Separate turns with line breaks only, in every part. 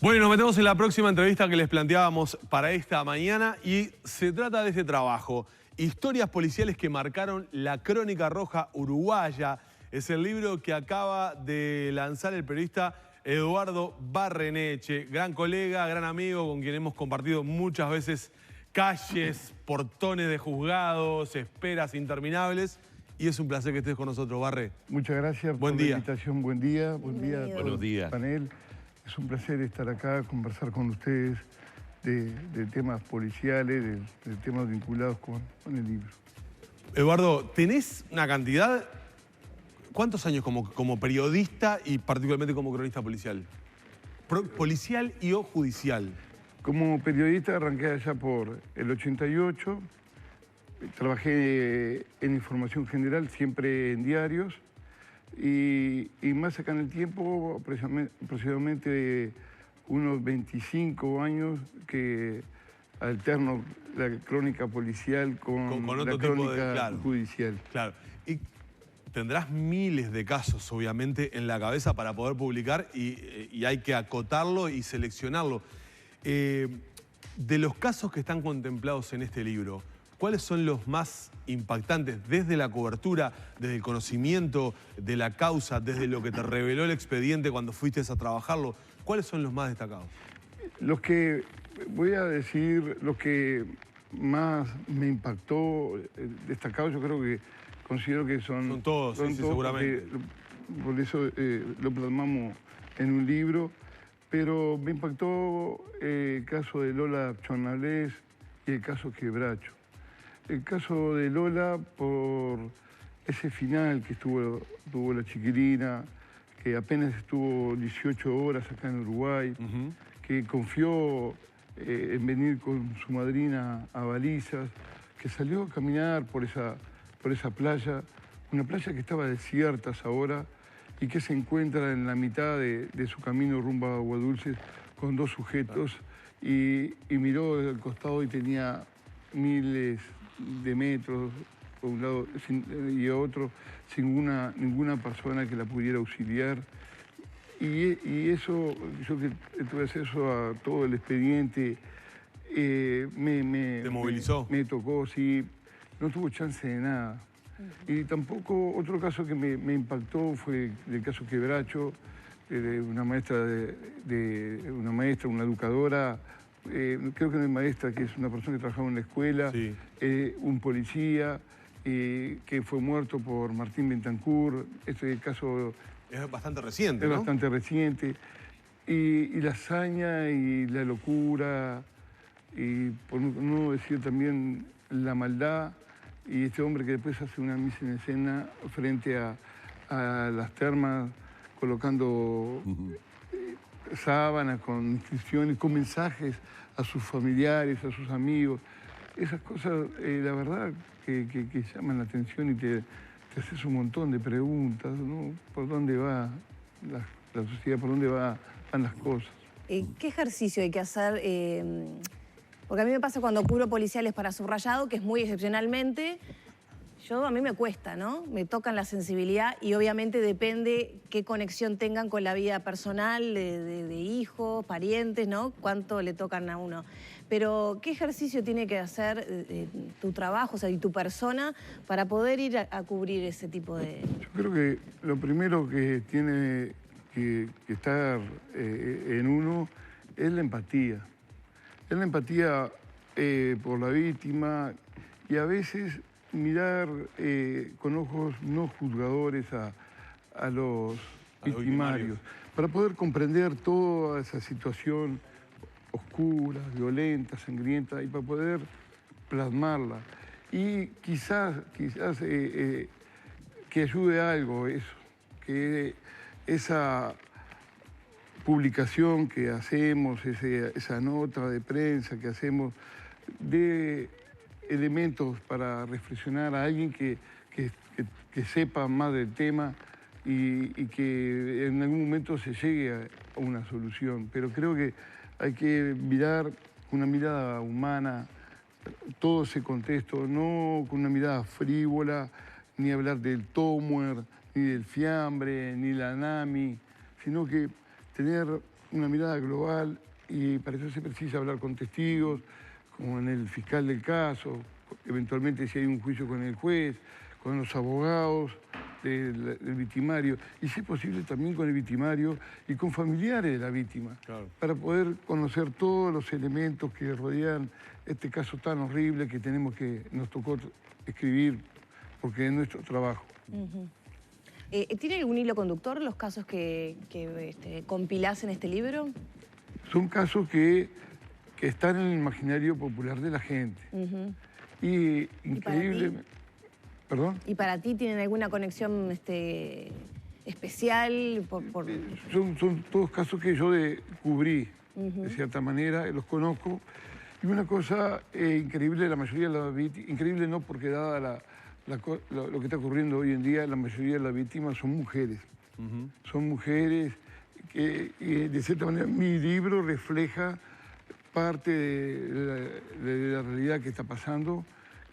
Bueno, nos metemos en la próxima entrevista que les planteábamos para esta mañana y se trata de este trabajo. Historias policiales que marcaron la crónica roja uruguaya. Es el libro que acaba de lanzar el periodista Eduardo Barreneche, gran colega, gran amigo con quien hemos compartido muchas veces calles, portones de juzgados, esperas interminables. Y es un placer que estés con nosotros, Barre.
Muchas gracias por la invitación. Buen día a todo el panel. Es un placer estar acá, conversar con ustedes de temas policiales, de temas vinculados con el libro.
Eduardo, tenés una cantidad... ¿Cuántos años como periodista y particularmente como cronista policial? Policial y o judicial.
Como periodista arranqué allá por el 88. Trabajé en información general, siempre en diarios. Y más acá en el tiempo, aproximadamente unos 25 años que alterno la crónica policial con la crónica judicial.
Claro. Y tendrás miles de casos, obviamente, en la cabeza para poder publicar y hay que acotarlo y seleccionarlo. De los casos que están contemplados en este libro, ¿cuáles son los más impactantes desde la cobertura, desde el conocimiento de la causa, desde lo que te reveló el expediente cuando fuiste a trabajarlo? ¿Cuáles son los más destacados?
Los que, voy a decir, los que más me impactó, destacado, yo creo que considero que son
todos, sí, seguramente.
Por eso lo plasmamos en un libro, pero me impactó el caso de Lola Chornales y el caso Quebracho. El caso de Lola por ese final que tuvo la chiquilina, que apenas estuvo 18 horas acá en Uruguay, que confió en venir con su madrina a Balizas, que salió a caminar por esa playa, una playa que estaba desierta a esa hora y que se encuentra en la mitad de su camino rumbo a Agua Dulce con dos sujetos y miró al costado y tenía miles de metros a un lado y a otro sin ninguna persona que la pudiera auxiliar. Y eso, yo que tuve acceso a todo el expediente,
¿Te movilizó?
Me tocó, sí, no tuvo chance de nada. Y tampoco, otro caso que me impactó fue el caso Quebracho, de una maestra, una educadora, creo que una maestra que es una persona que trabajaba en la escuela, sí. Un policía que fue muerto por Martín Bentancur. Este caso
es bastante reciente,
¿no?
Es
bastante reciente. Y la hazaña y la locura, y por no decir también la maldad, y este hombre que después hace una misa en escena frente a las termas, colocando sábanas con inscripciones, con mensajes a sus familiares, a sus amigos. Esas cosas, la verdad, que llaman la atención y te haces un montón de preguntas, ¿no? ¿Por dónde va la sociedad? ¿Por dónde van las cosas?
¿Qué ejercicio hay que hacer? Porque a mí me pasa cuando cubro policiales para Subrayado, que es muy excepcionalmente. A mí me cuesta, ¿no? Me tocan la sensibilidad y obviamente depende qué conexión tengan con la vida personal de hijos, parientes, ¿no? Cuánto le tocan a uno. Pero, ¿qué ejercicio tiene que hacer tu trabajo, o sea, y tu persona para poder ir a cubrir ese tipo de...?
Yo creo que lo primero que tiene que estar en uno es la empatía. Es la empatía por la víctima y a veces mirar con ojos no juzgadores a los victimarios, para poder comprender toda esa situación oscura, violenta, sangrienta, y para poder plasmarla. Y quizás que ayude algo eso, que esa publicación que hacemos, esa nota de prensa que hacemos, de elementos para reflexionar a alguien que sepa más del tema y que en algún momento se llegue a una solución. Pero creo que hay que mirar con una mirada humana todo ese contexto, no con una mirada frívola, ni hablar del Tomuer, ni del fiambre, ni la NAMI, sino que tener una mirada global y para eso se precisa hablar con testigos, con el fiscal del caso, eventualmente si hay un juicio con el juez, con los abogados del victimario y si es posible también con el victimario y con familiares de la víctima, claro, para poder conocer todos los elementos que rodean este caso tan horrible que nos tocó escribir porque es nuestro trabajo.
¿Tiene algún hilo conductor los casos que compilás en este libro?
Son casos que están en el imaginario popular de la gente. Y increíble... ¿Perdón?
¿Y para ti tienen alguna conexión especial?
Son todos casos que yo cubrí, de cierta manera, los conozco. Y una cosa increíble, la mayoría de las víctimas, increíble no porque dada lo que está ocurriendo hoy en día, la mayoría de las víctimas son mujeres. Son mujeres que, de cierta manera, mi libro refleja parte de la realidad que está pasando,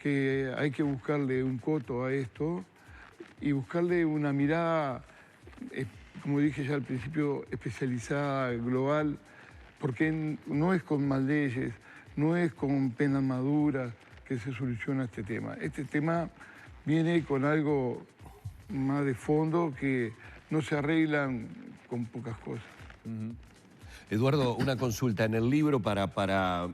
que hay que buscarle un coto a esto y buscarle una mirada, como dije ya al principio, especializada, global, porque no es con más leyes, no es con penas maduras que se soluciona este tema. Este tema viene con algo más de fondo que no se arreglan con pocas cosas.
Eduardo, una consulta. En el libro para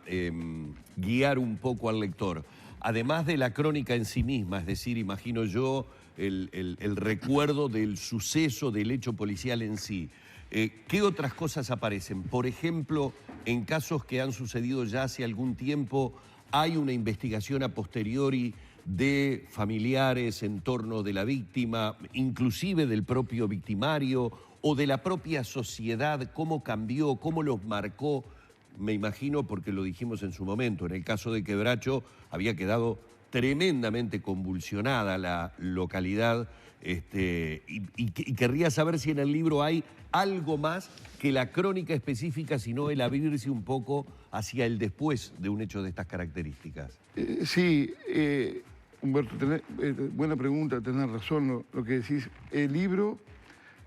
guiar un poco al lector, además de la crónica en sí misma, es decir, imagino yo el recuerdo del suceso, del hecho policial en sí, ¿qué otras cosas aparecen? Por ejemplo, en casos que han sucedido ya hace algún tiempo, ¿hay una investigación a posteriori de familiares en torno de la víctima, inclusive del propio victimario o de la propia sociedad? ¿Cómo cambió? ¿Cómo los marcó? Me imagino, porque lo dijimos en su momento, en el caso de Quebracho había quedado tremendamente convulsionada la localidad, y querría saber si en el libro hay algo más que la crónica específica, sino el abrirse un poco hacia el después de un hecho de estas características.
Sí, Humberto, buena pregunta, tenés razón lo que decís. El libro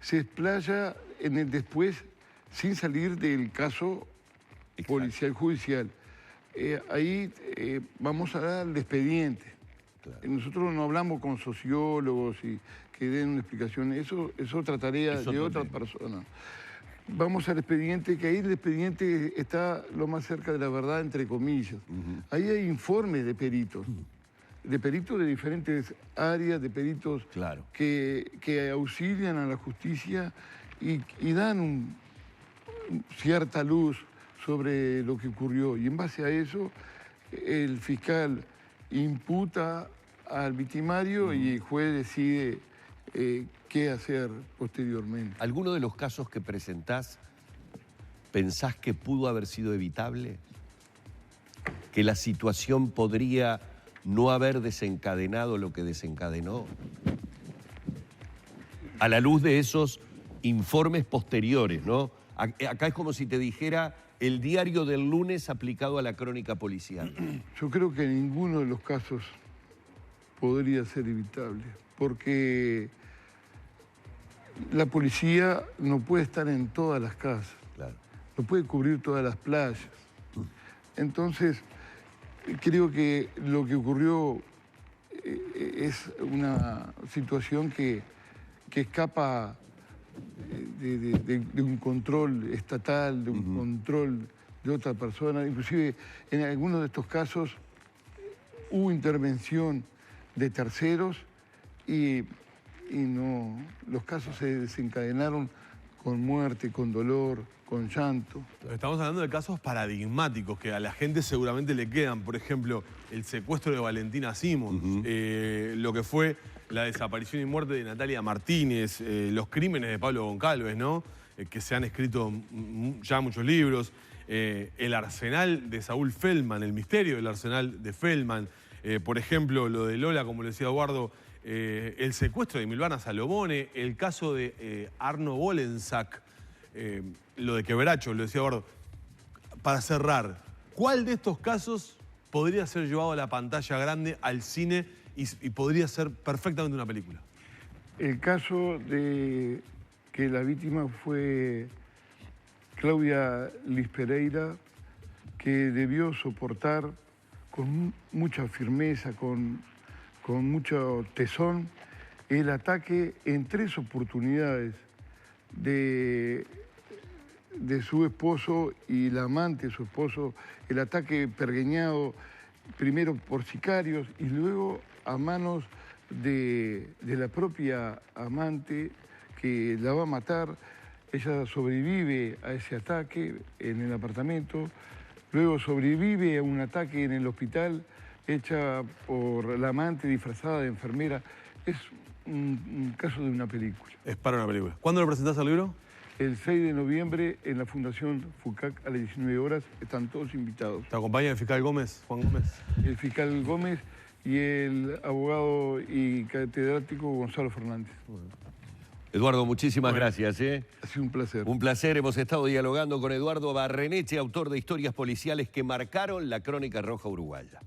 se explaya en el después sin salir del caso policial judicial. Ahí vamos a dar el expediente. Claro. Nosotros no hablamos con sociólogos y que den una explicación. Eso es otra tarea de otra persona. Vamos al expediente, que ahí el expediente está lo más cerca de la verdad, entre comillas. Ahí hay informes de peritos. De peritos de diferentes áreas, de peritos que auxilian a la justicia y dan cierta luz sobre lo que ocurrió. Y en base a eso, el fiscal imputa al victimario y el juez decide qué hacer posteriormente.
¿Alguno de los casos que presentás pensás que pudo haber sido evitable? ¿Que la situación podría no haber desencadenado lo que desencadenó? A la luz de esos informes posteriores, ¿no? Acá es como si te dijera el diario del lunes aplicado a la crónica policial.
Yo creo que ninguno de los casos podría ser evitable, porque la policía no puede estar en todas las casas, no puede cubrir todas las playas. Entonces, creo que lo que ocurrió es una situación que escapa de un control estatal, de un control de otra persona. Inclusive en algunos de estos casos hubo intervención de terceros y no, los casos se desencadenaron con muerte, con dolor, con llanto.
Estamos hablando de casos paradigmáticos que a la gente seguramente le quedan. Por ejemplo, el secuestro de Valentina Simons, lo que fue la desaparición y muerte de Natalia Martínez, los crímenes de Pablo Goncalves, ¿no? Que se han escrito ya muchos libros, el arsenal de Saúl Feldman, el misterio del arsenal de Feldman, por ejemplo, lo de Lola, como le decía Eduardo, el secuestro de Milvana Salomone, el caso de Arno Bolensack, lo de Quebracho, lo decía Eduardo. Para cerrar, ¿cuál de estos casos podría ser llevado a la pantalla grande, al cine, y podría ser perfectamente una película?
El caso de que la víctima fue Claudia Liz Pereira, que debió soportar con mucha firmeza, con mucho tesón, el ataque en 3 oportunidades de su esposo y la amante de su esposo, el ataque pergeñado primero por sicarios y luego a manos de la propia amante que la va a matar. Ella sobrevive a ese ataque en el apartamento, luego sobrevive a un ataque en el hospital hecha por la amante disfrazada de enfermera. Es un caso de una película.
Es para una película. ¿Cuándo lo presentás al libro?
El 6 de noviembre en la Fundación FUCAC a las 19 horas. Están todos invitados.
¿Te acompaña el fiscal Gómez, Juan Gómez?
El fiscal Gómez y el abogado y catedrático Gonzalo Fernández.
Eduardo, muchísimas gracias.
Ha sido un placer.
Un placer. Hemos estado dialogando con Eduardo Barreneche, autor de historias policiales que marcaron la crónica roja uruguaya.